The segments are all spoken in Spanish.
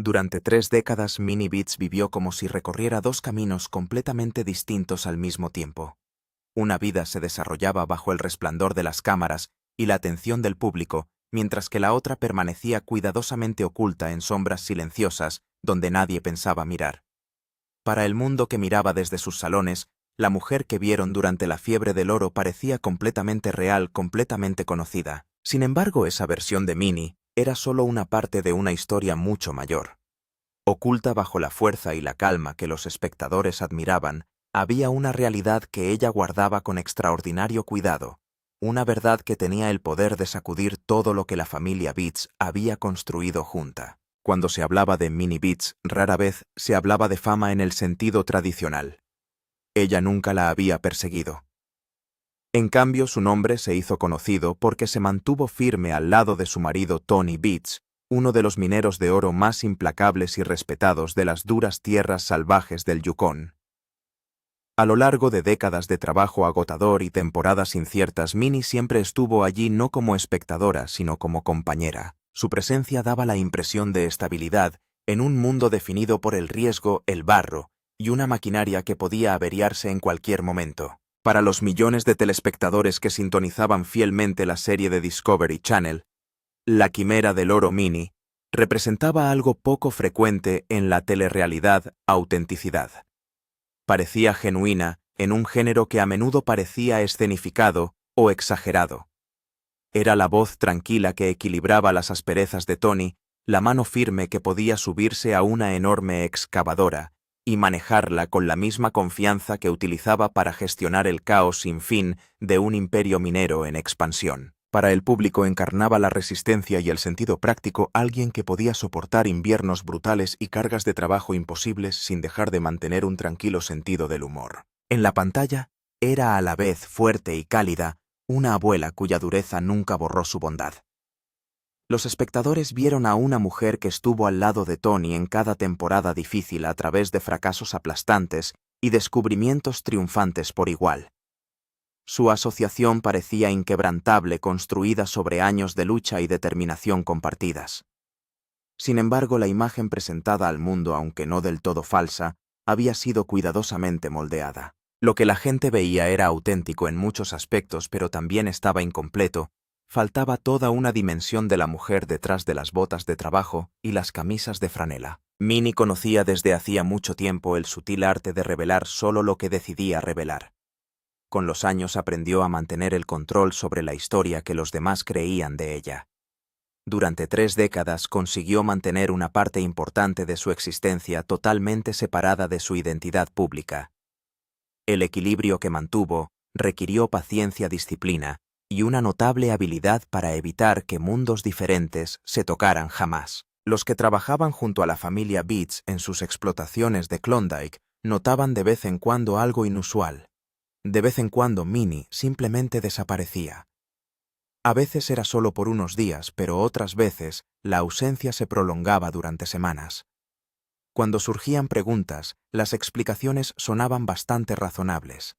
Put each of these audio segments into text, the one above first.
Durante 3 décadas, Minnie Beats vivió como si recorriera dos caminos completamente distintos al mismo tiempo. Una vida se desarrollaba bajo el resplandor de las cámaras y la atención del público, mientras que la otra permanecía cuidadosamente oculta en sombras silenciosas donde nadie pensaba mirar. Para el mundo que miraba desde sus salones, la mujer que vieron durante la fiebre del oro parecía completamente real, completamente conocida. Sin embargo, esa versión de Minnie era solo una parte de una historia mucho mayor. Oculta bajo la fuerza y la calma que los espectadores admiraban, había una realidad que ella guardaba con extraordinario cuidado, una verdad que tenía el poder de sacudir todo lo que la familia Beats había construido junta. Cuando se hablaba de Minnie Beats, rara vez se hablaba de fama en el sentido tradicional. Ella nunca la había perseguido. En cambio, su nombre se hizo conocido porque se mantuvo firme al lado de su marido Tony Beats, uno de los mineros de oro más implacables y respetados de las duras tierras salvajes del Yukón. A lo largo de décadas de trabajo agotador y temporadas inciertas, Minnie siempre estuvo allí no como espectadora, sino como compañera. Su presencia daba la impresión de estabilidad en un mundo definido por el riesgo, el barro y una maquinaria que podía averiarse en cualquier momento. Para los millones de telespectadores que sintonizaban fielmente la serie de Discovery Channel, la quimera del oro Minnie representaba algo poco frecuente en la telerrealidad: autenticidad. Parecía genuina en un género que a menudo parecía escenificado o exagerado. Era la voz tranquila que equilibraba las asperezas de Tony, la mano firme que podía subirse a una enorme excavadora y manejarla con la misma confianza que utilizaba para gestionar el caos sin fin de un imperio minero en expansión. Para el público encarnaba la resistencia y el sentido práctico, alguien que podía soportar inviernos brutales y cargas de trabajo imposibles sin dejar de mantener un tranquilo sentido del humor. En la pantalla, era a la vez fuerte y cálida, una abuela cuya dureza nunca borró su bondad. Los espectadores vieron a una mujer que estuvo al lado de Tony en cada temporada difícil a través de fracasos aplastantes y descubrimientos triunfantes por igual. Su asociación parecía inquebrantable, construida sobre años de lucha y determinación compartidas. Sin embargo, la imagen presentada al mundo, aunque no del todo falsa, había sido cuidadosamente moldeada. Lo que la gente veía era auténtico en muchos aspectos, pero también estaba incompleto. Faltaba toda una dimensión de la mujer detrás de las botas de trabajo y las camisas de franela. Minnie conocía desde hacía mucho tiempo el sutil arte de revelar solo lo que decidía revelar. Con los años aprendió a mantener el control sobre la historia que los demás creían de ella. Durante 3 décadas consiguió mantener una parte importante de su existencia totalmente separada de su identidad pública. El equilibrio que mantuvo requirió paciencia, disciplina y una notable habilidad para evitar que mundos diferentes se tocaran jamás. Los que trabajaban junto a la familia Beats en sus explotaciones de Klondike notaban de vez en cuando algo inusual. De vez en cuando Minnie simplemente desaparecía. A veces era solo por unos días, pero otras veces la ausencia se prolongaba durante semanas. Cuando surgían preguntas, las explicaciones sonaban bastante razonables.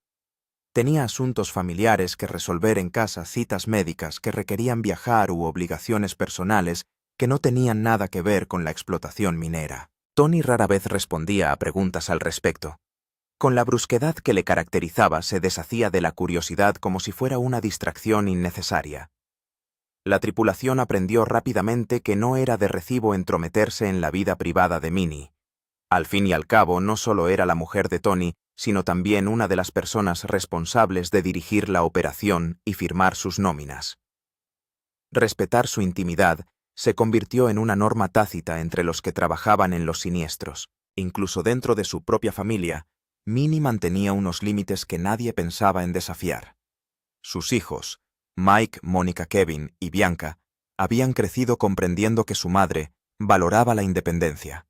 Tenía asuntos familiares que resolver en casa, citas médicas que requerían viajar u obligaciones personales que no tenían nada que ver con la explotación minera. Tony rara vez respondía a preguntas al respecto. Con la brusquedad que le caracterizaba, se deshacía de la curiosidad como si fuera una distracción innecesaria. La tripulación aprendió rápidamente que no era de recibo entrometerse en la vida privada de Minnie. Al fin y al cabo, no solo era la mujer de Tony, sino también una de las personas responsables de dirigir la operación y firmar sus nóminas. Respetar su intimidad se convirtió en una norma tácita entre los que trabajaban en los siniestros. Incluso dentro de su propia familia, Minnie mantenía unos límites que nadie pensaba en desafiar. Sus hijos, Mike, Mónica, Kevin y Bianca, habían crecido comprendiendo que su madre valoraba la independencia.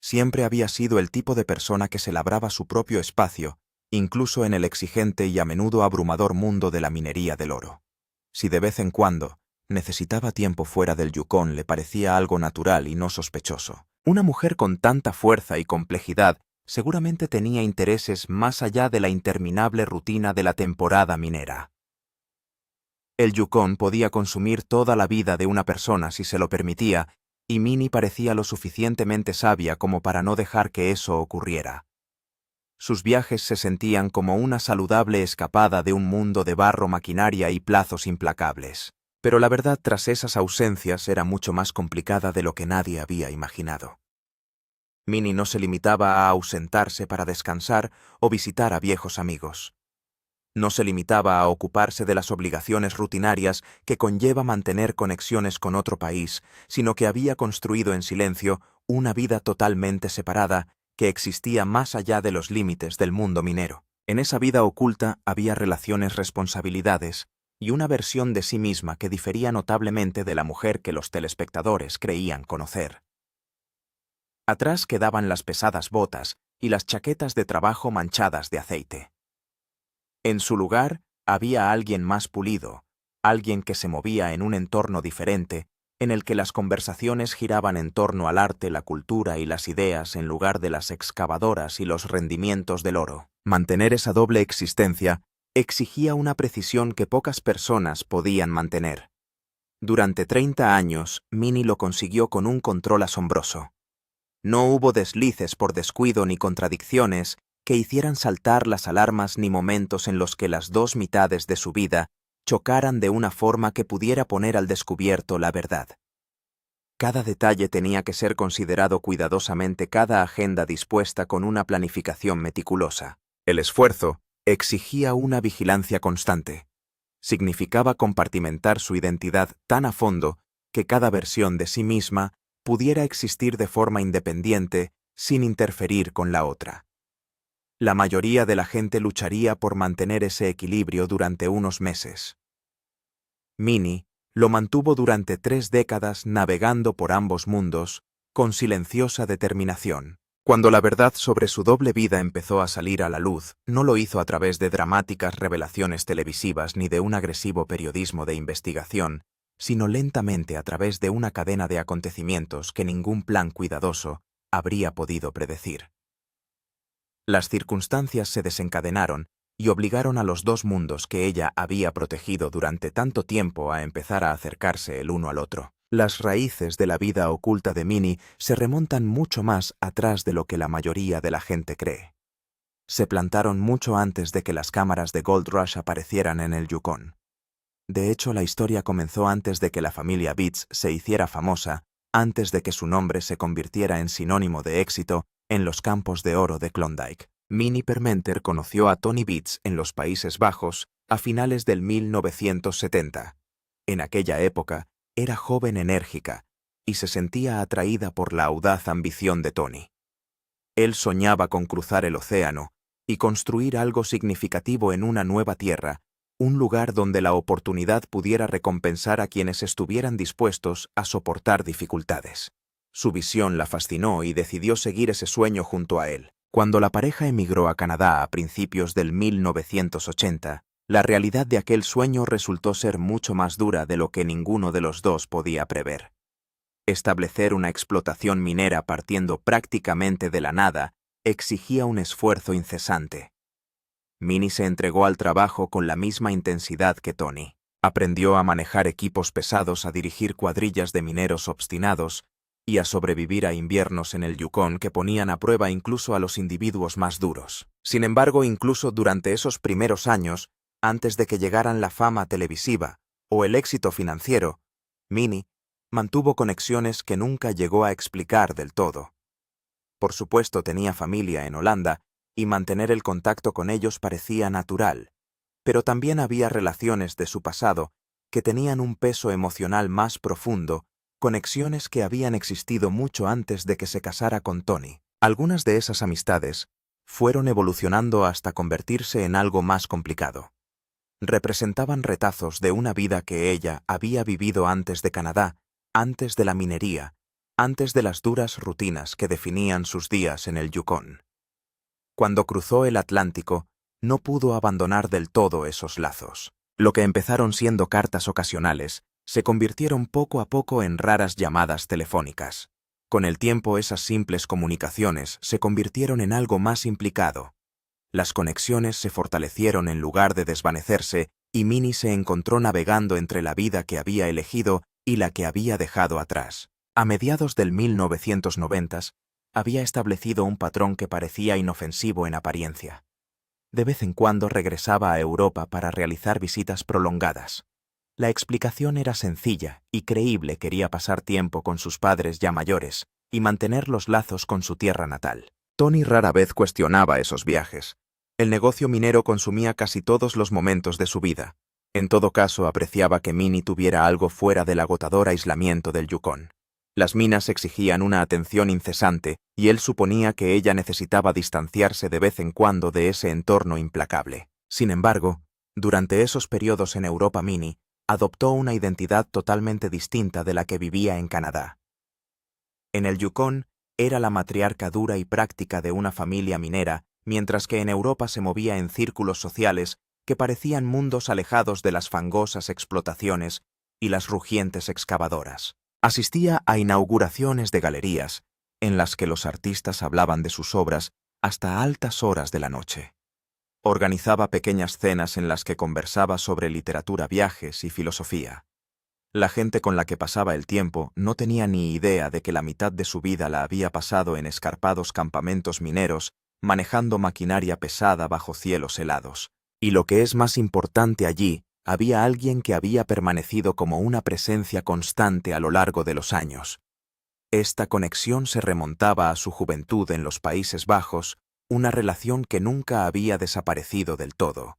Siempre había sido el tipo de persona que se labraba su propio espacio, incluso en el exigente y a menudo abrumador mundo de la minería del oro. Si de vez en cuando necesitaba tiempo fuera del Yukón, le parecía algo natural y no sospechoso. Una mujer con tanta fuerza y complejidad seguramente tenía intereses más allá de la interminable rutina de la temporada minera. El Yukón podía consumir toda la vida de una persona si se lo permitía, y Minnie parecía lo suficientemente sabia como para no dejar que eso ocurriera. Sus viajes se sentían como una saludable escapada de un mundo de barro, maquinaria y plazos implacables. Pero la verdad tras esas ausencias era mucho más complicada de lo que nadie había imaginado. Minnie no se limitaba a ausentarse para descansar o visitar a viejos amigos. No se limitaba a ocuparse de las obligaciones rutinarias que conlleva mantener conexiones con otro país, sino que había construido en silencio una vida totalmente separada que existía más allá de los límites del mundo minero. En esa vida oculta había relaciones, responsabilidades y una versión de sí misma que difería notablemente de la mujer que los telespectadores creían conocer. Atrás quedaban las pesadas botas y las chaquetas de trabajo manchadas de aceite. En su lugar había alguien más pulido, alguien que se movía en un entorno diferente, en el que las conversaciones giraban en torno al arte, la cultura y las ideas en lugar de las excavadoras y los rendimientos del oro. Mantener esa doble existencia exigía una precisión que pocas personas podían mantener. Durante 30 años, Minnie lo consiguió con un control asombroso. No hubo deslices por descuido ni contradicciones que hicieran saltar las alarmas ni momentos en los que las dos mitades de su vida chocaran de una forma que pudiera poner al descubierto la verdad. Cada detalle tenía que ser considerado cuidadosamente, cada agenda dispuesta con una planificación meticulosa. El esfuerzo exigía una vigilancia constante. Significaba compartimentar su identidad tan a fondo que cada versión de sí misma pudiera existir de forma independiente sin interferir con la otra. La mayoría de la gente lucharía por mantener ese equilibrio durante unos meses. Minnie lo mantuvo durante 3 décadas navegando por ambos mundos, con silenciosa determinación. Cuando la verdad sobre su doble vida empezó a salir a la luz, no lo hizo a través de dramáticas revelaciones televisivas ni de un agresivo periodismo de investigación, sino lentamente a través de una cadena de acontecimientos que ningún plan cuidadoso habría podido predecir. Las circunstancias se desencadenaron y obligaron a los dos mundos que ella había protegido durante tanto tiempo a empezar a acercarse el uno al otro. Las raíces de la vida oculta de Minnie se remontan mucho más atrás de lo que la mayoría de la gente cree. Se plantaron mucho antes de que las cámaras de Gold Rush aparecieran en el Yukon. De hecho, la historia comenzó antes de que la familia Beats se hiciera famosa, antes de que su nombre se convirtiera en sinónimo de éxito en los campos de oro de Klondike. Minnie Parmenter conoció a Tony Beats en los Países Bajos a finales del 1970. En aquella época, era joven, enérgica, y se sentía atraída por la audaz ambición de Tony. Él soñaba con cruzar el océano y construir algo significativo en una nueva tierra, un lugar donde la oportunidad pudiera recompensar a quienes estuvieran dispuestos a soportar dificultades. Su visión la fascinó y decidió seguir ese sueño junto a él. Cuando la pareja emigró a Canadá a principios del 1980, la realidad de aquel sueño resultó ser mucho más dura de lo que ninguno de los dos podía prever. Establecer una explotación minera partiendo prácticamente de la nada exigía un esfuerzo incesante. Minnie se entregó al trabajo con la misma intensidad que Tony. Aprendió a manejar equipos pesados, a dirigir cuadrillas de mineros obstinados y a sobrevivir a inviernos en el Yukon que ponían a prueba incluso a los individuos más duros. Sin embargo, incluso durante esos primeros años, antes de que llegaran la fama televisiva o el éxito financiero, Minnie mantuvo conexiones que nunca llegó a explicar del todo. Por supuesto, tenía familia en Holanda y mantener el contacto con ellos parecía natural, pero también había relaciones de su pasado que tenían un peso emocional más profundo, conexiones que habían existido mucho antes de que se casara con Tony. Algunas de esas amistades fueron evolucionando hasta convertirse en algo más complicado. Representaban retazos de una vida que ella había vivido antes de Canadá, antes de la minería, antes de las duras rutinas que definían sus días en el Yukon. Cuando cruzó el Atlántico, no pudo abandonar del todo esos lazos. Lo que empezaron siendo cartas ocasionales, se convirtieron poco a poco en raras llamadas telefónicas. Con el tiempo, esas simples comunicaciones se convirtieron en algo más implicado. Las conexiones se fortalecieron en lugar de desvanecerse y Minnie se encontró navegando entre la vida que había elegido y la que había dejado atrás. A mediados del 1990, había establecido un patrón que parecía inofensivo en apariencia. De vez en cuando regresaba a Europa para realizar visitas prolongadas. La explicación era sencilla y creíble: quería pasar tiempo con sus padres ya mayores y mantener los lazos con su tierra natal. Tony rara vez cuestionaba esos viajes. El negocio minero consumía casi todos los momentos de su vida. En todo caso, apreciaba que Minnie tuviera algo fuera del agotador aislamiento del Yukón. Las minas exigían una atención incesante y él suponía que ella necesitaba distanciarse de vez en cuando de ese entorno implacable. Sin embargo, durante esos periodos en Europa, Minnie adoptó una identidad totalmente distinta de la que vivía en Canadá. En el Yukón era la matriarca dura y práctica de una familia minera, mientras que en Europa se movía en círculos sociales que parecían mundos alejados de las fangosas explotaciones y las rugientes excavadoras. Asistía a inauguraciones de galerías, en las que los artistas hablaban de sus obras hasta altas horas de la noche. Organizaba pequeñas cenas en las que conversaba sobre literatura, viajes y filosofía. La gente con la que pasaba el tiempo no tenía ni idea de que la mitad de su vida la había pasado en escarpados campamentos mineros, manejando maquinaria pesada bajo cielos helados. Y lo que es más importante, allí había alguien que había permanecido como una presencia constante a lo largo de los años. Esta conexión se remontaba a su juventud en los Países Bajos, una relación que nunca había desaparecido del todo.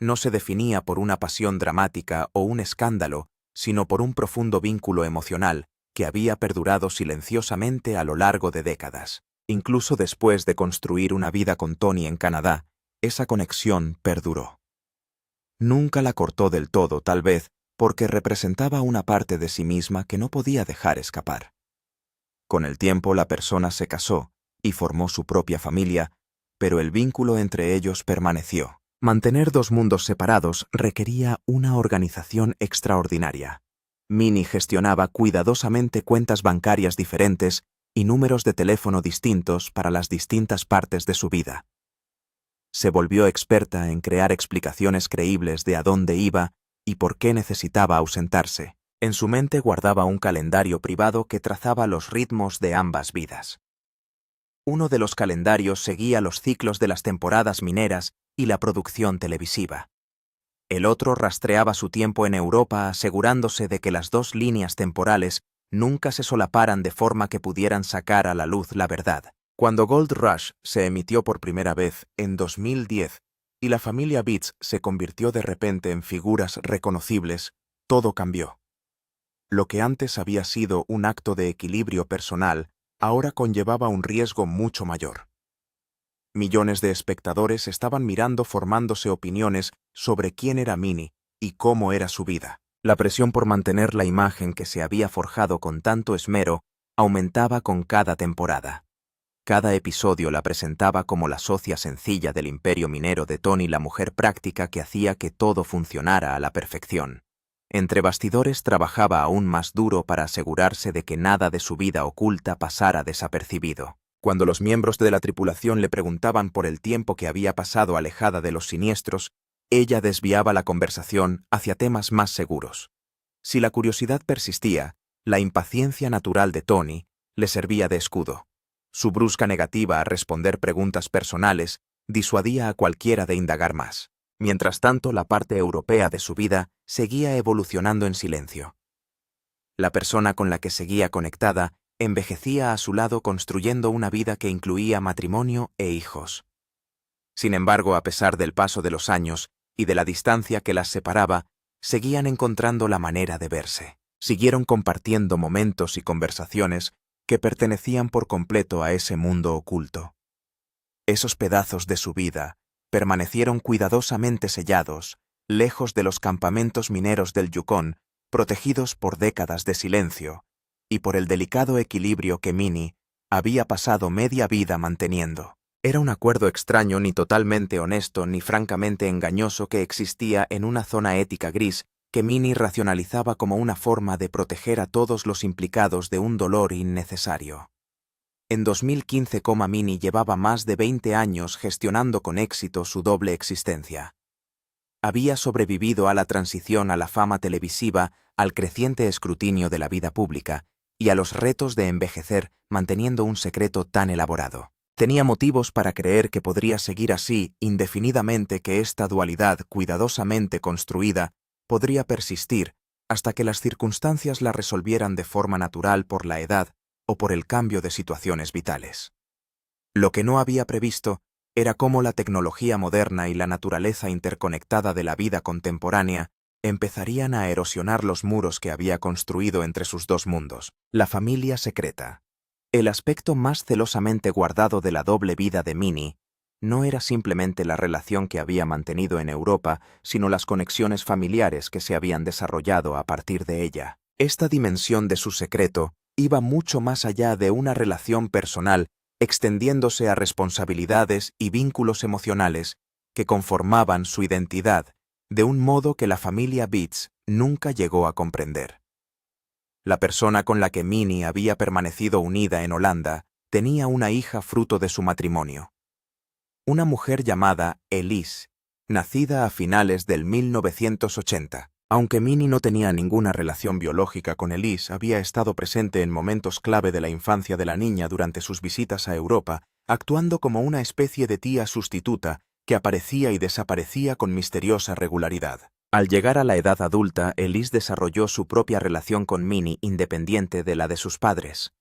No se definía por una pasión dramática o un escándalo, sino por un profundo vínculo emocional que había perdurado silenciosamente a lo largo de décadas. Incluso después de construir una vida con Tony en Canadá, esa conexión perduró. Nunca la cortó del todo, tal vez porque representaba una parte de sí misma que no podía dejar escapar. Con el tiempo la persona se casó y formó su propia familia, pero el vínculo entre ellos permaneció. Mantener dos mundos separados requería una organización extraordinaria. Minnie gestionaba cuidadosamente cuentas bancarias diferentes y números de teléfono distintos para las distintas partes de su vida. Se volvió experta en crear explicaciones creíbles de a dónde iba y por qué necesitaba ausentarse. En su mente guardaba un calendario privado que trazaba los ritmos de ambas vidas. Uno de los calendarios seguía los ciclos de las temporadas mineras y la producción televisiva. El otro rastreaba su tiempo en Europa, asegurándose de que las dos líneas temporales nunca se solaparan de forma que pudieran sacar a la luz la verdad. Cuando Gold Rush se emitió por primera vez en 2010 y la familia Beats se convirtió de repente en figuras reconocibles, todo cambió. Lo que antes había sido un acto de equilibrio personal, ahora conllevaba un riesgo mucho mayor. Millones de espectadores estaban mirando, formándose opiniones sobre quién era Minnie y cómo era su vida. La presión por mantener la imagen que se había forjado con tanto esmero aumentaba con cada temporada. Cada episodio la presentaba como la socia sencilla del imperio minero de Tony, la mujer práctica que hacía que todo funcionara a la perfección. Entre bastidores trabajaba aún más duro para asegurarse de que nada de su vida oculta pasara desapercibido. Cuando los miembros de la tripulación le preguntaban por el tiempo que había pasado alejada de los siniestros, ella desviaba la conversación hacia temas más seguros. Si la curiosidad persistía, la impaciencia natural de Tony le servía de escudo. Su brusca negativa a responder preguntas personales disuadía a cualquiera de indagar más. Mientras tanto, la parte europea de su vida seguía evolucionando en silencio. La persona con la que seguía conectada envejecía a su lado, construyendo una vida que incluía matrimonio e hijos. Sin embargo, a pesar del paso de los años y de la distancia que las separaba, seguían encontrando la manera de verse. Siguieron compartiendo momentos y conversaciones que pertenecían por completo a ese mundo oculto. Esos pedazos de su vida permanecieron cuidadosamente sellados, lejos de los campamentos mineros del Yukón, protegidos por décadas de silencio y por el delicado equilibrio que Minnie había pasado media vida manteniendo. Era un acuerdo extraño, ni totalmente honesto ni francamente engañoso, que existía en una zona ética gris que Minnie racionalizaba como una forma de proteger a todos los implicados de un dolor innecesario. En 2015, Minnie llevaba más de 20 años gestionando con éxito su doble existencia. Había sobrevivido a la transición a la fama televisiva, al creciente escrutinio de la vida pública y a los retos de envejecer manteniendo un secreto tan elaborado. Tenía motivos para creer que podría seguir así indefinidamente, que esta dualidad cuidadosamente construida podría persistir hasta que las circunstancias la resolvieran de forma natural por la edad o por el cambio de situaciones vitales. Lo que no había previsto era cómo la tecnología moderna y la naturaleza interconectada de la vida contemporánea empezarían a erosionar los muros que había construido entre sus dos mundos. La familia secreta. El aspecto más celosamente guardado de la doble vida de Minnie no era simplemente la relación que había mantenido en Europa, sino las conexiones familiares que se habían desarrollado a partir de ella. Esta dimensión de su secreto iba mucho más allá de una relación personal, extendiéndose a responsabilidades y vínculos emocionales que conformaban su identidad de un modo que la familia Beets nunca llegó a comprender. La persona con la que Minnie había permanecido unida en Holanda tenía una hija fruto de su matrimonio. Una mujer llamada Elise, nacida a finales del 1980. Aunque Minnie no tenía ninguna relación biológica con Elise, había estado presente en momentos clave de la infancia de la niña durante sus visitas a Europa, actuando como una especie de tía sustituta que aparecía y desaparecía con misteriosa regularidad. Al llegar a la edad adulta, Elise desarrolló su propia relación con Minnie independiente de la de sus padres.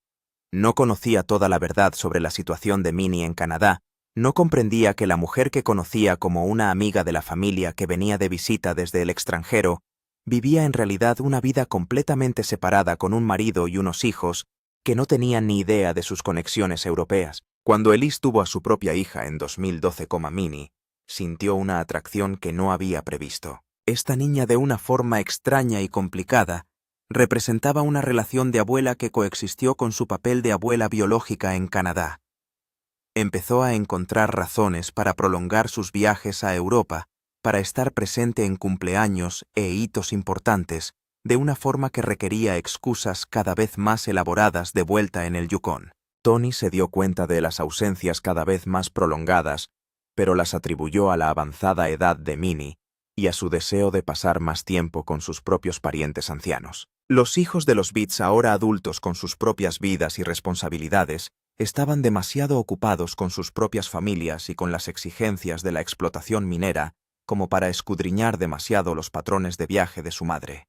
No conocía toda la verdad sobre la situación de Minnie en Canadá, no comprendía que la mujer que conocía como una amiga de la familia que venía de visita desde el extranjero vivía en realidad una vida completamente separada con un marido y unos hijos que no tenían ni idea de sus conexiones europeas. Cuando Elise tuvo a su propia hija en 2012, Minnie sintió una atracción que no había previsto. Esta niña, de una forma extraña y complicada, representaba una relación de abuela que coexistió con su papel de abuela biológica en Canadá. Empezó a encontrar razones para prolongar sus viajes a Europa, para estar presente en cumpleaños e hitos importantes, de una forma que requería excusas cada vez más elaboradas de vuelta en el Yukon. Tony se dio cuenta de las ausencias cada vez más prolongadas, pero las atribuyó a la avanzada edad de Minnie y a su deseo de pasar más tiempo con sus propios parientes ancianos. Los hijos de los Beets, ahora adultos con sus propias vidas y responsabilidades, estaban demasiado ocupados con sus propias familias y con las exigencias de la explotación minera como para escudriñar demasiado los patrones de viaje de su madre.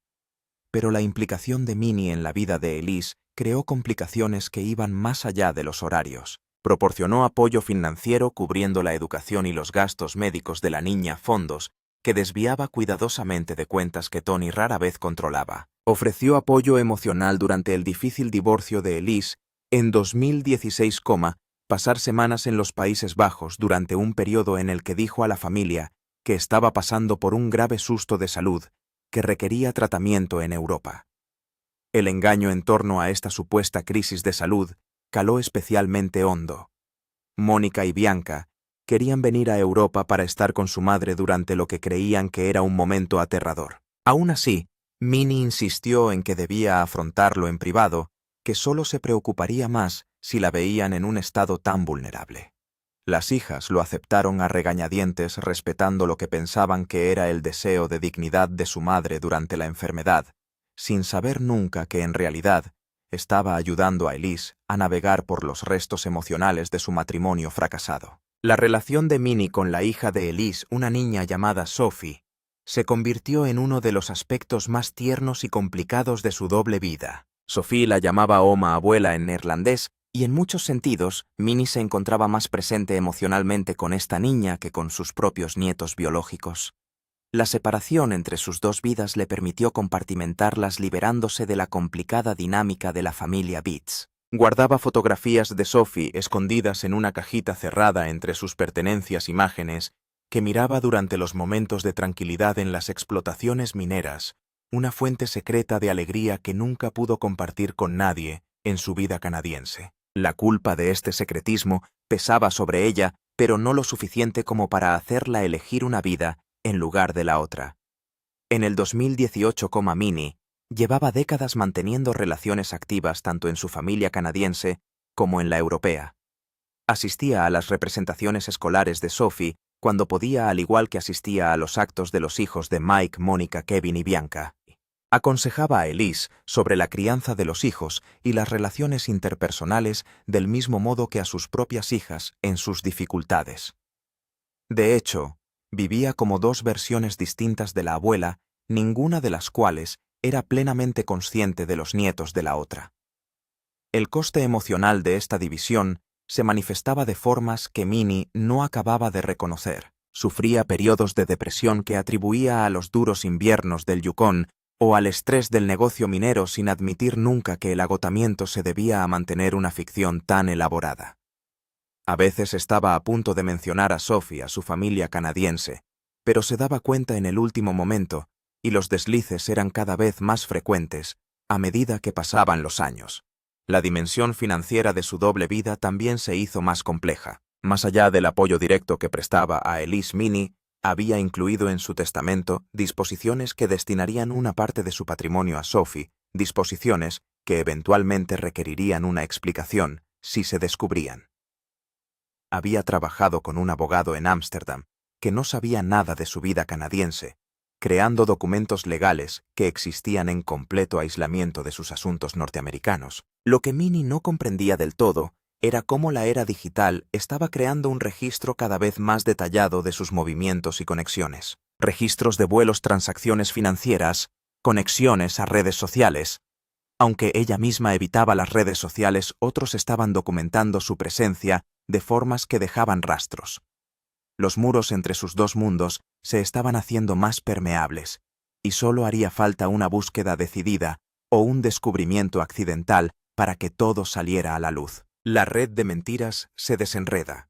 Pero la implicación de Minnie en la vida de Elise creó complicaciones que iban más allá de los horarios. Proporcionó apoyo financiero cubriendo la educación y los gastos médicos de la niña, fondos que desviaba cuidadosamente de cuentas que Tony rara vez controlaba. Ofreció apoyo emocional durante el difícil divorcio de Elise en 2016, pasar semanas en los Países Bajos durante un periodo en el que dijo a la familia que estaba pasando por un grave susto de salud que requería tratamiento en Europa. El engaño en torno a esta supuesta crisis de salud caló especialmente hondo. Mónica y Bianca querían venir a Europa para estar con su madre durante lo que creían que era un momento aterrador. Aún así, Minnie insistió en que debía afrontarlo en privado, que solo se preocuparía más si la veían en un estado tan vulnerable. Las hijas lo aceptaron a regañadientes, respetando lo que pensaban que era el deseo de dignidad de su madre durante la enfermedad, sin saber nunca que en realidad estaba ayudando a Elise a navegar por los restos emocionales de su matrimonio fracasado. La relación de Minnie con la hija de Elise, una niña llamada Sophie, se convirtió en uno de los aspectos más tiernos y complicados de su doble vida. Sophie la llamaba Oma abuela en neerlandés, y en muchos sentidos, Minnie se encontraba más presente emocionalmente con esta niña que con sus propios nietos biológicos. La separación entre sus dos vidas le permitió compartimentarlas, liberándose de la complicada dinámica de la familia Beets. Guardaba fotografías de Sophie escondidas en una cajita cerrada entre sus pertenencias, imágenes que miraba durante los momentos de tranquilidad en las explotaciones mineras, una fuente secreta de alegría que nunca pudo compartir con nadie en su vida canadiense. La culpa de este secretismo pesaba sobre ella, pero no lo suficiente como para hacerla elegir una vida en lugar de la otra. En el 2018, Minnie llevaba décadas manteniendo relaciones activas tanto en su familia canadiense como en la europea. Asistía a las representaciones escolares de Sophie cuando podía, al igual que asistía a los actos de los hijos de Mike, Mónica, Kevin y Bianca. Aconsejaba a Elise sobre la crianza de los hijos y las relaciones interpersonales del mismo modo que a sus propias hijas en sus dificultades. De hecho, vivía como dos versiones distintas de la abuela, ninguna de las cuales era plenamente consciente de los nietos de la otra. El coste emocional de esta división se manifestaba de formas que Minnie no acababa de reconocer. Sufría periodos de depresión que atribuía a los duros inviernos del Yukón o al estrés del negocio minero sin admitir nunca que el agotamiento se debía a mantener una ficción tan elaborada. A veces estaba a punto de mencionar a Sophie, a su familia canadiense, pero se daba cuenta en el último momento y los deslices eran cada vez más frecuentes a medida que pasaban los años. La dimensión financiera de su doble vida también se hizo más compleja. Más allá del apoyo directo que prestaba a Elise, Minnie había incluido en su testamento disposiciones que destinarían una parte de su patrimonio a Sophie, disposiciones que eventualmente requerirían una explicación si se descubrían. Había trabajado con un abogado en Ámsterdam que no sabía nada de su vida canadiense, creando documentos legales que existían en completo aislamiento de sus asuntos norteamericanos. Lo que Minnie no comprendía del todo era cómo la era digital estaba creando un registro cada vez más detallado de sus movimientos y conexiones. Registros de vuelos, transacciones financieras, conexiones a redes sociales. Aunque ella misma evitaba las redes sociales, otros estaban documentando su presencia de formas que dejaban rastros. Los muros entre sus dos mundos se estaban haciendo más permeables, y solo haría falta una búsqueda decidida o un descubrimiento accidental para que todo saliera a la luz. La red de mentiras se desenreda.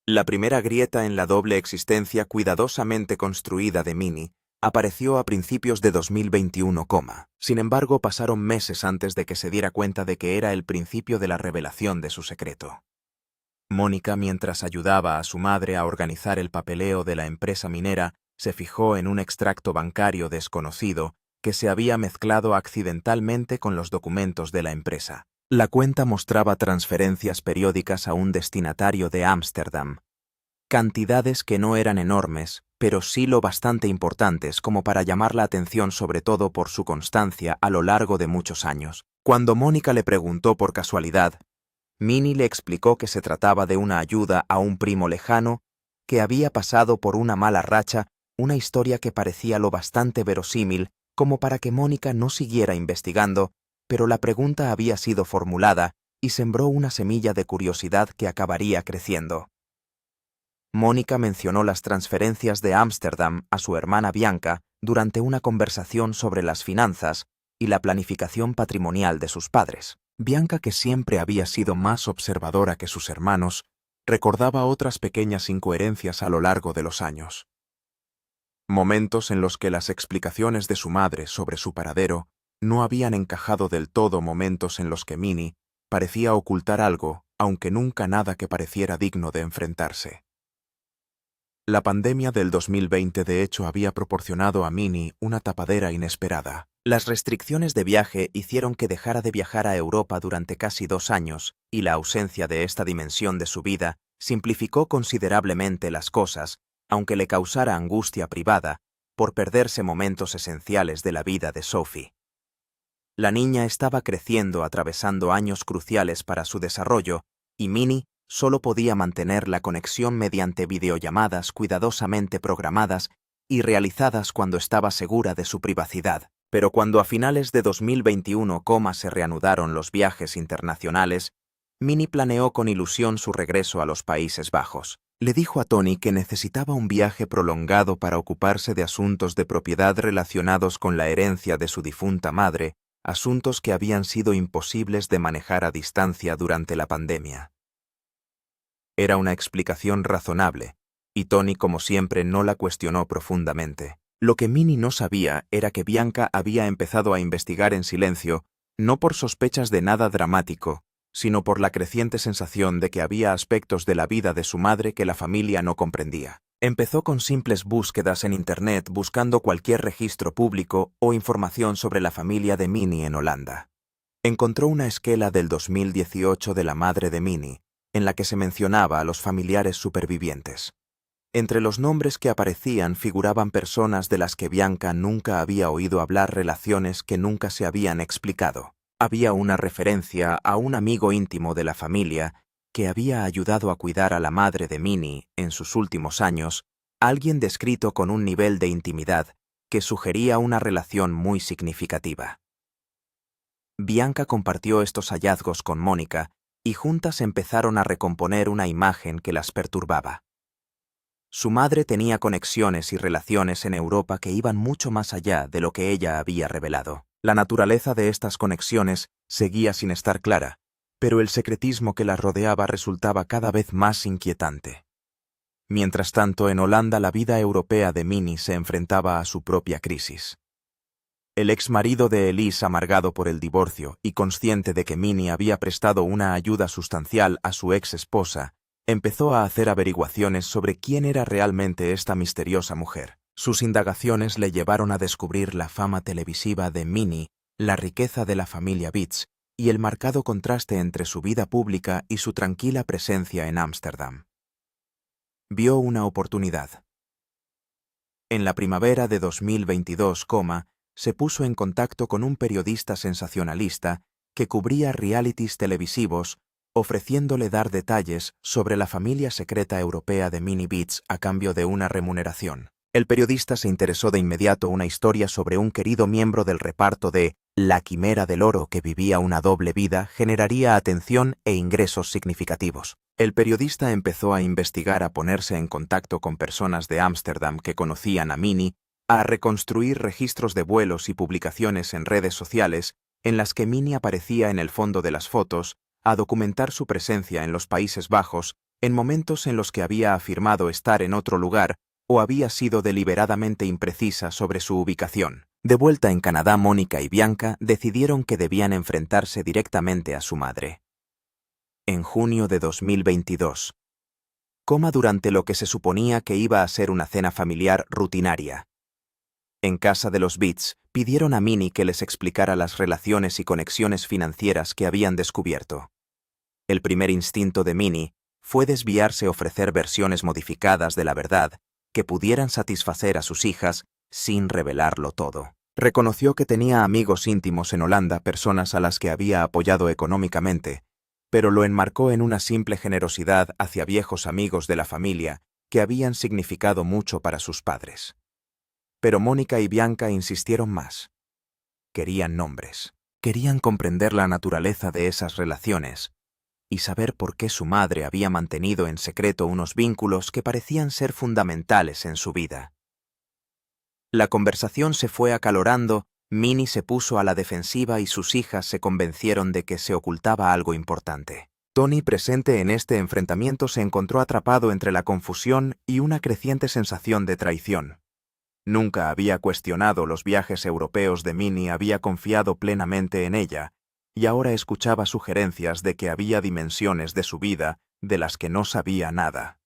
La primera grieta en la doble existencia cuidadosamente construida de Minnie apareció a principios de 2021, sin embargo pasaron meses antes de que se diera cuenta de que era el principio de la revelación de su secreto. Mónica, mientras ayudaba a su madre a organizar el papeleo de la empresa minera, se fijó en un extracto bancario desconocido que se había mezclado accidentalmente con los documentos de la empresa. La cuenta mostraba transferencias periódicas a un destinatario de Ámsterdam. Cantidades que no eran enormes, pero sí lo bastante importantes como para llamar la atención, sobre todo por su constancia a lo largo de muchos años. Cuando Mónica le preguntó por casualidad, Minnie le explicó que se trataba de una ayuda a un primo lejano que había pasado por una mala racha, una historia que parecía lo bastante verosímil como para que Mónica no siguiera investigando, pero la pregunta había sido formulada y sembró una semilla de curiosidad que acabaría creciendo. Mónica mencionó las transferencias de Ámsterdam a su hermana Bianca durante una conversación sobre las finanzas y la planificación patrimonial de sus padres. Bianca, que siempre había sido más observadora que sus hermanos, recordaba otras pequeñas incoherencias a lo largo de los años. Momentos en los que las explicaciones de su madre sobre su paradero no habían encajado del todo, momentos en los que Minnie parecía ocultar algo, aunque nunca nada que pareciera digno de enfrentarse. La pandemia del 2020 de hecho había proporcionado a Minnie una tapadera inesperada. Las restricciones de viaje hicieron que dejara de viajar a Europa durante casi 2 años, y la ausencia de esta dimensión de su vida simplificó considerablemente las cosas, aunque le causara angustia privada por perderse momentos esenciales de la vida de Sophie. La niña estaba creciendo, atravesando años cruciales para su desarrollo, y Minnie solo podía mantener la conexión mediante videollamadas cuidadosamente programadas y realizadas cuando estaba segura de su privacidad. Pero cuando a finales de 2021, se reanudaron los viajes internacionales, Minnie planeó con ilusión su regreso a los Países Bajos. Le dijo a Tony que necesitaba un viaje prolongado para ocuparse de asuntos de propiedad relacionados con la herencia de su difunta madre, asuntos que habían sido imposibles de manejar a distancia durante la pandemia. Era una explicación razonable, y Tony, como siempre, no la cuestionó profundamente. Lo que Minnie no sabía era que Bianca había empezado a investigar en silencio, no por sospechas de nada dramático, sino por la creciente sensación de que había aspectos de la vida de su madre que la familia no comprendía. Empezó con simples búsquedas en Internet buscando cualquier registro público o información sobre la familia de Minnie en Holanda. Encontró una esquela del 2018 de la madre de Minnie, en la que se mencionaba a los familiares supervivientes. Entre los nombres que aparecían figuraban personas de las que Bianca nunca había oído hablar, relaciones que nunca se habían explicado. Había una referencia a un amigo íntimo de la familia que había ayudado a cuidar a la madre de Minnie en sus últimos años, alguien descrito con un nivel de intimidad que sugería una relación muy significativa. Bianca compartió estos hallazgos con Mónica y juntas empezaron a recomponer una imagen que las perturbaba. Su madre tenía conexiones y relaciones en Europa que iban mucho más allá de lo que ella había revelado. La naturaleza de estas conexiones seguía sin estar clara, pero el secretismo que las rodeaba resultaba cada vez más inquietante. Mientras tanto, en Holanda la vida europea de Minnie se enfrentaba a su propia crisis. El exmarido de Elise, amargado por el divorcio y consciente de que Minnie había prestado una ayuda sustancial a su ex esposa, empezó a hacer averiguaciones sobre quién era realmente esta misteriosa mujer. Sus indagaciones le llevaron a descubrir la fama televisiva de Minnie, la riqueza de la familia Beets y el marcado contraste entre su vida pública y su tranquila presencia en Ámsterdam. Vio una oportunidad. En la primavera de 2022, se puso en contacto con un periodista sensacionalista que cubría realities televisivos, ofreciéndole dar detalles sobre la familia secreta europea de Minnie Beets a cambio de una remuneración. El periodista se interesó de inmediato una historia sobre un querido miembro del reparto de La Quimera del Oro que vivía una doble vida, generaría atención e ingresos significativos. El periodista empezó a investigar, a ponerse en contacto con personas de Ámsterdam que conocían a Minnie, a reconstruir registros de vuelos y publicaciones en redes sociales en las que Minnie aparecía en el fondo de las fotos, a documentar su presencia en los Países Bajos en momentos en los que había afirmado estar en otro lugar o había sido deliberadamente imprecisa sobre su ubicación. De vuelta en Canadá, Mónica y Bianca decidieron que debían enfrentarse directamente a su madre. En junio de 2022, durante lo que se suponía que iba a ser una cena familiar rutinaria. En casa de los Beets, pidieron a Minnie que les explicara las relaciones y conexiones financieras que habían descubierto. El primer instinto de Minnie fue desviarse, ofrecer versiones modificadas de la verdad que pudieran satisfacer a sus hijas sin revelarlo todo. Reconoció que tenía amigos íntimos en Holanda, personas a las que había apoyado económicamente, pero lo enmarcó en una simple generosidad hacia viejos amigos de la familia que habían significado mucho para sus padres. Pero Mónica y Bianca insistieron más. Querían nombres. Querían comprender la naturaleza de esas relaciones y saber por qué su madre había mantenido en secreto unos vínculos que parecían ser fundamentales en su vida. La conversación se fue acalorando, Minnie se puso a la defensiva y sus hijas se convencieron de que se ocultaba algo importante. Tony, presente en este enfrentamiento, se encontró atrapado entre la confusión y una creciente sensación de traición. Nunca había cuestionado los viajes europeos de Minnie, había confiado plenamente en ella, y ahora escuchaba sugerencias de que había dimensiones de su vida de las que no sabía nada.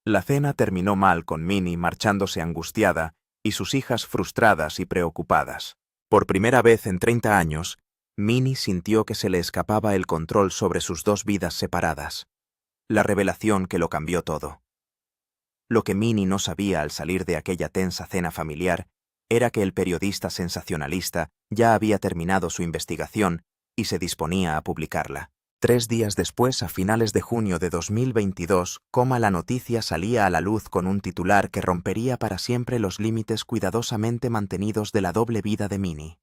La cena terminó mal, con Minnie marchándose angustiada y sus hijas frustradas y preocupadas. Por primera vez en 30 años, Minnie sintió que se le escapaba el control sobre sus dos vidas separadas. La revelación que lo cambió todo. Lo que Minnie no sabía al salir de aquella tensa cena familiar era que el periodista sensacionalista ya había terminado su investigación y se disponía a publicarla. 3 días después, a finales de junio de 2022, la noticia salía a la luz con un titular que rompería para siempre los límites cuidadosamente mantenidos de la doble vida de Minnie.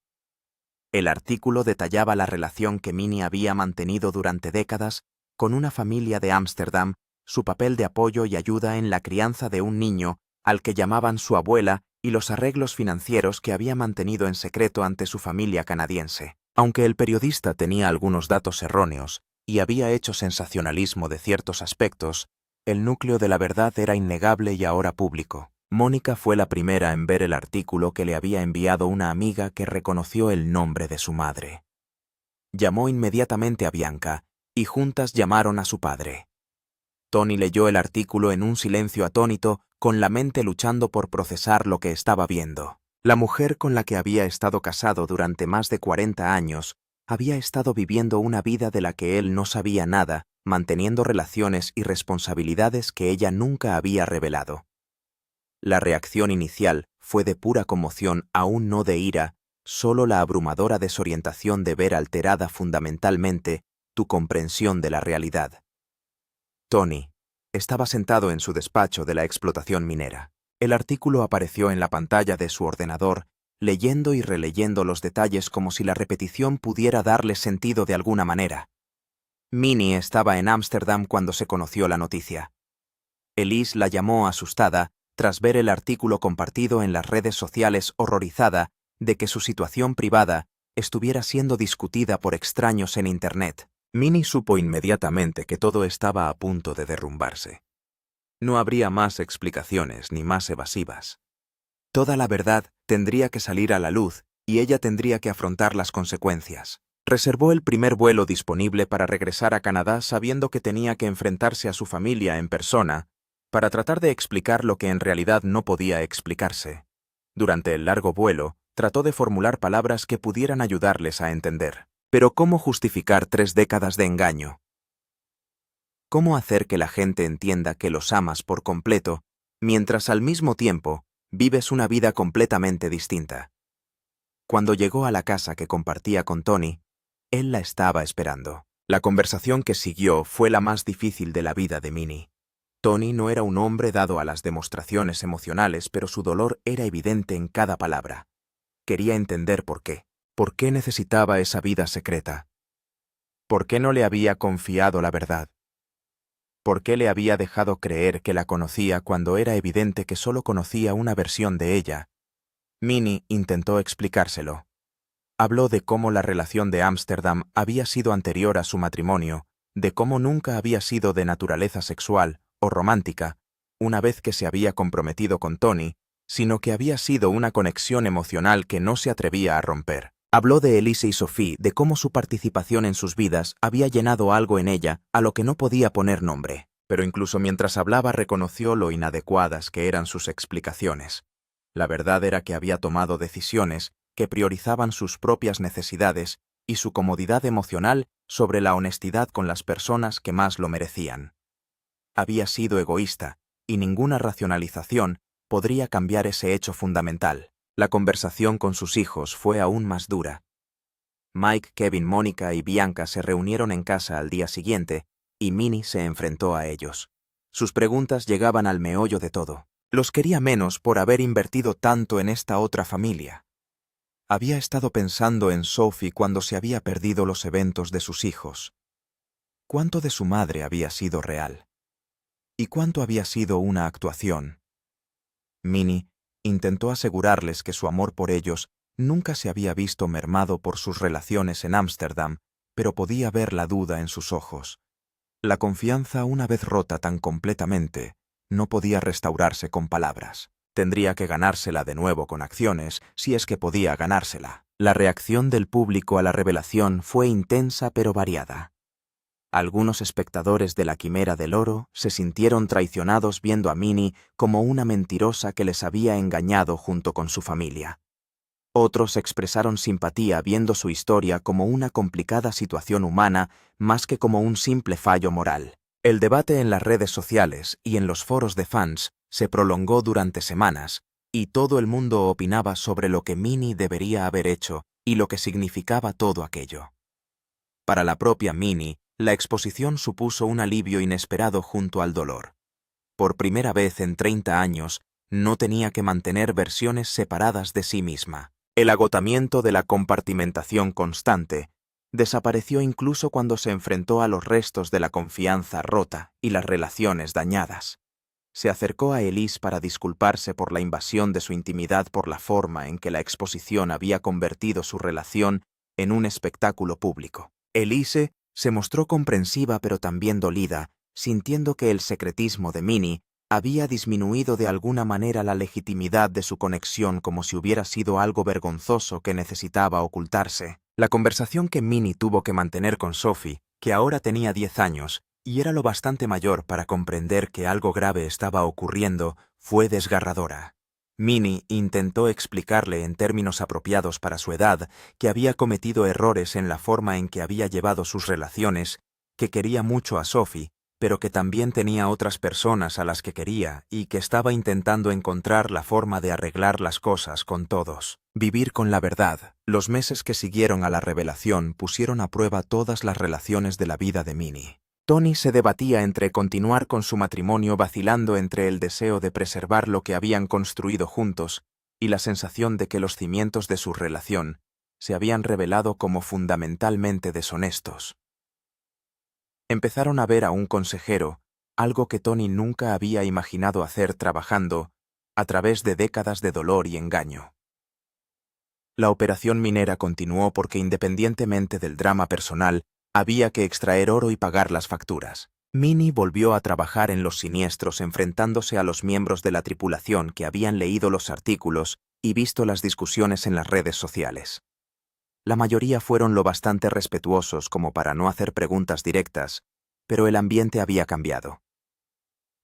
El artículo detallaba la relación que Minnie había mantenido durante décadas con una familia de Ámsterdam, su papel de apoyo y ayuda en la crianza de un niño al que llamaban su abuela y los arreglos financieros que había mantenido en secreto ante su familia canadiense. Aunque el periodista tenía algunos datos erróneos y había hecho sensacionalismo de ciertos aspectos, el núcleo de la verdad era innegable y ahora público. Mónica fue la primera en ver el artículo que le había enviado una amiga que reconoció el nombre de su madre. Llamó inmediatamente a Bianca y juntas llamaron a su padre. Tony leyó el artículo en un silencio atónito, con la mente luchando por procesar lo que estaba viendo. La mujer con la que había estado casado durante más de 40 años había estado viviendo una vida de la que él no sabía nada manteniendo relaciones y responsabilidades que ella nunca había revelado. La reacción inicial fue de pura conmoción, aún no de ira, solo la abrumadora desorientación de ver alterada fundamentalmente tu comprensión de la realidad. Tony estaba sentado en su despacho de la explotación minera. El artículo apareció en la pantalla de su ordenador, leyendo y releyendo los detalles como si la repetición pudiera darle sentido de alguna manera. Minnie estaba en Ámsterdam cuando se conoció la noticia. Elise la llamó asustada tras ver el artículo compartido en las redes sociales, horrorizada de que su situación privada estuviera siendo discutida por extraños en Internet. Minnie supo inmediatamente que todo estaba a punto de derrumbarse. No habría más explicaciones ni más evasivas. Toda la verdad tendría que salir a la luz y ella tendría que afrontar las consecuencias. Reservó el primer vuelo disponible para regresar a Canadá sabiendo que tenía que enfrentarse a su familia en persona para tratar de explicar lo que en realidad no podía explicarse. Durante el largo vuelo, trató de formular palabras que pudieran ayudarles a entender. Pero ¿cómo justificar 3 décadas de engaño? ¿Cómo hacer que la gente entienda que los amas por completo, mientras al mismo tiempo vives una vida completamente distinta? Cuando llegó a la casa que compartía con Tony, él la estaba esperando. La conversación que siguió fue la más difícil de la vida de Minnie. Tony no era un hombre dado a las demostraciones emocionales, pero su dolor era evidente en cada palabra. Quería entender por qué. ¿Por qué necesitaba esa vida secreta? ¿Por qué no le había confiado la verdad? ¿Por qué le había dejado creer que la conocía cuando era evidente que solo conocía una versión de ella? Minnie intentó explicárselo. Habló de cómo la relación de Ámsterdam había sido anterior a su matrimonio, de cómo nunca había sido de naturaleza sexual o romántica, una vez que se había comprometido con Tony, sino que había sido una conexión emocional que no se atrevía a romper. Habló de Elise y Sophie, de cómo su participación en sus vidas había llenado algo en ella a lo que no podía poner nombre, pero incluso mientras hablaba reconoció lo inadecuadas que eran sus explicaciones. La verdad era que había tomado decisiones que priorizaban sus propias necesidades y su comodidad emocional sobre la honestidad con las personas que más lo merecían. Había sido egoísta, y ninguna racionalización podría cambiar ese hecho fundamental. La conversación con sus hijos fue aún más dura. Mike, Kevin, Mónica y Bianca se reunieron en casa al día siguiente, y Minnie se enfrentó a ellos. Sus preguntas llegaban al meollo de todo. Los quería menos por haber invertido tanto en esta otra familia. Había estado pensando en Sophie cuando se había perdido los eventos de sus hijos. ¿Cuánto de su madre había sido real? ¿Y cuánto había sido una actuación? Minnie intentó asegurarles que su amor por ellos nunca se había visto mermado por sus relaciones en Ámsterdam, pero podía ver la duda en sus ojos. La confianza, una vez rota tan completamente, no podía restaurarse con palabras. Tendría que ganársela de nuevo con acciones, si es que podía ganársela. La reacción del público a la revelación fue intensa pero variada. Algunos espectadores de la Quimera del Oro se sintieron traicionados viendo a Minnie como una mentirosa que les había engañado junto con su familia. Otros expresaron simpatía viendo su historia como una complicada situación humana más que como un simple fallo moral. El debate en las redes sociales y en los foros de fans se prolongó durante semanas, y todo el mundo opinaba sobre lo que Minnie debería haber hecho y lo que significaba todo aquello. Para la propia Minnie, la exposición supuso un alivio inesperado junto al dolor. Por primera vez en 30 años, no tenía que mantener versiones separadas de sí misma. El agotamiento de la compartimentación constante desapareció incluso cuando se enfrentó a los restos de la confianza rota y las relaciones dañadas. Se acercó a Elise para disculparse por la invasión de su intimidad por la forma en que la exposición había convertido su relación en un espectáculo público. Elise se mostró comprensiva pero también dolida, sintiendo que el secretismo de Minnie había disminuido de alguna manera la legitimidad de su conexión como si hubiera sido algo vergonzoso que necesitaba ocultarse. La conversación que Minnie tuvo que mantener con Sophie, que ahora tenía 10 años, y era lo bastante mayor para comprender que algo grave estaba ocurriendo, fue desgarradora. Minnie intentó explicarle en términos apropiados para su edad que había cometido errores en la forma en que había llevado sus relaciones, que quería mucho a Sophie, pero que también tenía otras personas a las que quería y que estaba intentando encontrar la forma de arreglar las cosas con todos. Vivir con la verdad. Los meses que siguieron a la revelación pusieron a prueba todas las relaciones de la vida de Minnie. Tony se debatía entre continuar con su matrimonio, vacilando entre el deseo de preservar lo que habían construido juntos y la sensación de que los cimientos de su relación se habían revelado como fundamentalmente deshonestos. Empezaron a ver a un consejero, algo que Tony nunca había imaginado hacer trabajando a través de décadas de dolor y engaño. La operación minera continuó porque, independientemente del drama personal, había que extraer oro y pagar las facturas. Minnie volvió a trabajar en los siniestros, enfrentándose a los miembros de la tripulación que habían leído los artículos y visto las discusiones en las redes sociales. La mayoría fueron lo bastante respetuosos como para no hacer preguntas directas, pero el ambiente había cambiado.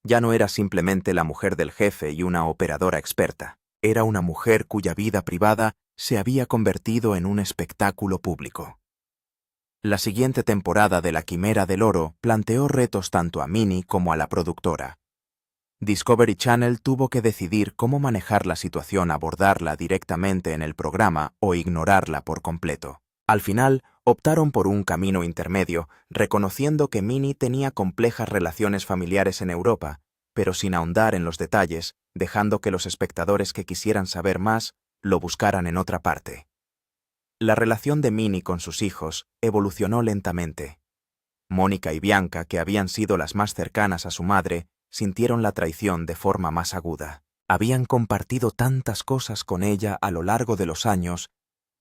Ya no era simplemente la mujer del jefe y una operadora experta. Era una mujer cuya vida privada se había convertido en un espectáculo público. La siguiente temporada de La Quimera del Oro planteó retos tanto a Minnie como a la productora. Discovery Channel tuvo que decidir cómo manejar la situación, abordarla directamente en el programa o ignorarla por completo. Al final, optaron por un camino intermedio, reconociendo que Minnie tenía complejas relaciones familiares en Europa, pero sin ahondar en los detalles, dejando que los espectadores que quisieran saber más lo buscaran en otra parte. La relación de Minnie con sus hijos evolucionó lentamente. Mónica y Bianca, que habían sido las más cercanas a su madre, sintieron la traición de forma más aguda. Habían compartido tantas cosas con ella a lo largo de los años,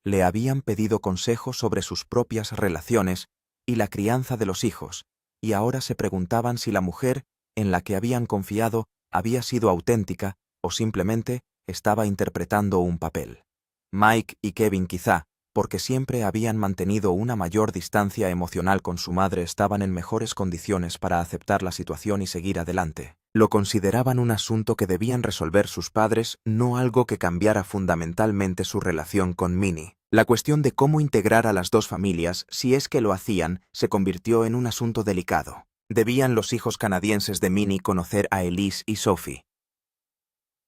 le habían pedido consejos sobre sus propias relaciones y la crianza de los hijos, y ahora se preguntaban si la mujer en la que habían confiado había sido auténtica o simplemente estaba interpretando un papel. Mike y Kevin, quizá, porque siempre habían mantenido una mayor distancia emocional con su madre, estaban en mejores condiciones para aceptar la situación y seguir adelante. Lo consideraban un asunto que debían resolver sus padres, no algo que cambiara fundamentalmente su relación con Minnie. La cuestión de cómo integrar a las dos familias, si es que lo hacían, se convirtió en un asunto delicado. ¿Debían los hijos canadienses de Minnie conocer a Elise y Sophie?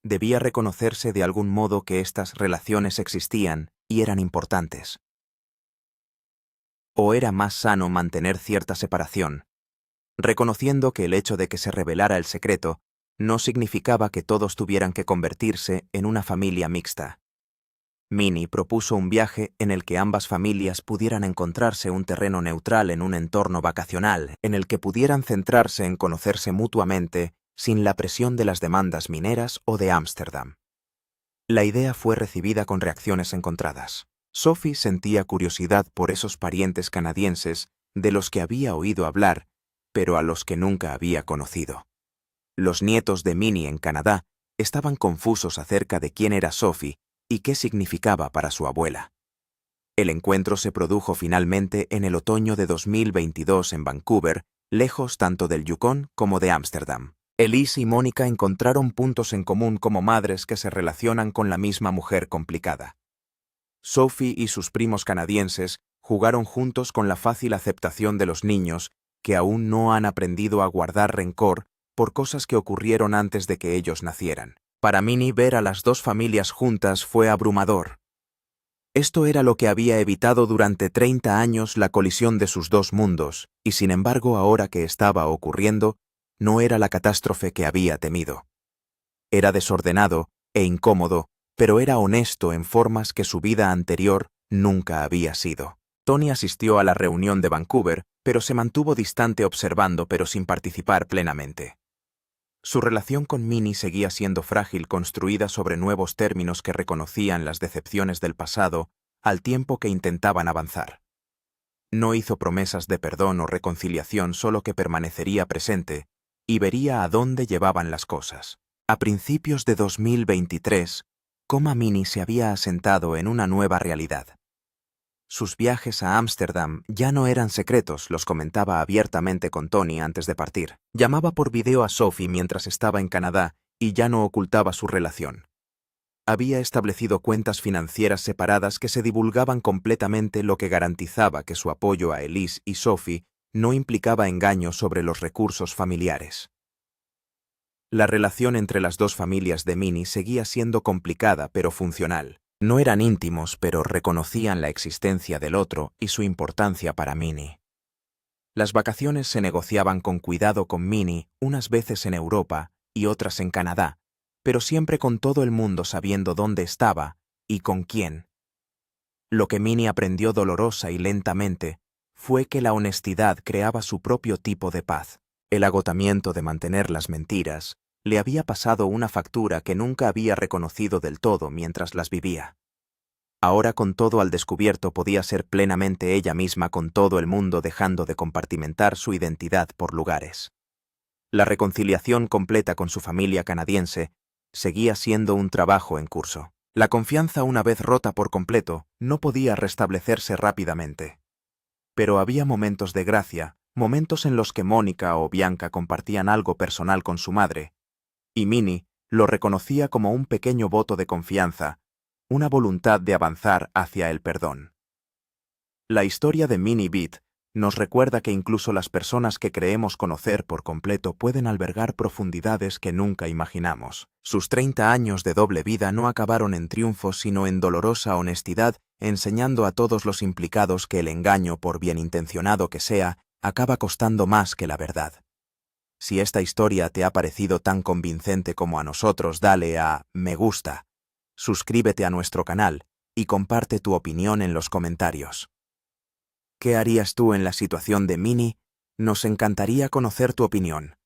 Debía reconocerse de algún modo que estas relaciones existían y eran importantes. ¿O era más sano mantener cierta separación, reconociendo que el hecho de que se revelara el secreto no significaba que todos tuvieran que convertirse en una familia mixta? Minnie propuso un viaje en el que ambas familias pudieran encontrarse un terreno neutral en un entorno vacacional, en el que pudieran centrarse en conocerse mutuamente sin la presión de las demandas mineras o de Ámsterdam. La idea fue recibida con reacciones encontradas. Sophie sentía curiosidad por esos parientes canadienses de los que había oído hablar, pero a los que nunca había conocido. Los nietos de Minnie en Canadá estaban confusos acerca de quién era Sophie y qué significaba para su abuela. El encuentro se produjo finalmente en el otoño de 2022 en Vancouver, lejos tanto del Yukón como de Ámsterdam. Elise y Mónica encontraron puntos en común como madres que se relacionan con la misma mujer complicada. Sophie y sus primos canadienses jugaron juntos con la fácil aceptación de los niños que aún no han aprendido a guardar rencor por cosas que ocurrieron antes de que ellos nacieran. Para Minnie, ver a las dos familias juntas fue abrumador. Esto era lo que había evitado durante 30 años la colisión de sus dos mundos, y sin embargo, ahora que estaba ocurriendo, no era la catástrofe que había temido. Era desordenado e incómodo, pero era honesto en formas que su vida anterior nunca había sido. Tony asistió a la reunión de Vancouver, pero se mantuvo distante observando pero sin participar plenamente. Su relación con Minnie seguía siendo frágil, construida sobre nuevos términos que reconocían las decepciones del pasado al tiempo que intentaban avanzar. No hizo promesas de perdón o reconciliación, solo que permanecería presente y vería a dónde llevaban las cosas. A principios de 2023, Minnie se había asentado en una nueva realidad. Sus viajes a Ámsterdam ya no eran secretos, los comentaba abiertamente con Tony antes de partir. Llamaba por video a Sophie mientras estaba en Canadá y ya no ocultaba su relación. Había establecido cuentas financieras separadas que se divulgaban completamente, lo que garantizaba que su apoyo a Elise y Sophie no implicaba engaño sobre los recursos familiares. La relación entre las dos familias de Minnie seguía siendo complicada pero funcional. No eran íntimos, pero reconocían la existencia del otro y su importancia para Minnie. Las vacaciones se negociaban con cuidado con Minnie, unas veces en Europa y otras en Canadá, pero siempre con todo el mundo sabiendo dónde estaba y con quién. Lo que Minnie aprendió dolorosa y lentamente fue que la honestidad creaba su propio tipo de paz. El agotamiento de mantener las mentiras le había pasado una factura que nunca había reconocido del todo mientras las vivía. Ahora, con todo al descubierto, podía ser plenamente ella misma con todo el mundo, dejando de compartimentar su identidad por lugares. La reconciliación completa con su familia canadiense seguía siendo un trabajo en curso. La confianza, una vez rota por completo, no podía restablecerse rápidamente. Pero había momentos de gracia, momentos en los que Mónica o Bianca compartían algo personal con su madre, y Minnie lo reconocía como un pequeño voto de confianza, una voluntad de avanzar hacia el perdón. La historia de Minnie Beat nos recuerda que incluso las personas que creemos conocer por completo pueden albergar profundidades que nunca imaginamos. Sus 30 años de doble vida no acabaron en triunfo, sino en dolorosa honestidad, enseñando a todos los implicados que el engaño, por bien intencionado que sea, acaba costando más que la verdad. Si esta historia te ha parecido tan convincente como a nosotros, dale a me gusta, suscríbete a nuestro canal y comparte tu opinión en los comentarios. ¿Qué harías tú en la situación de Minnie? Nos encantaría conocer tu opinión.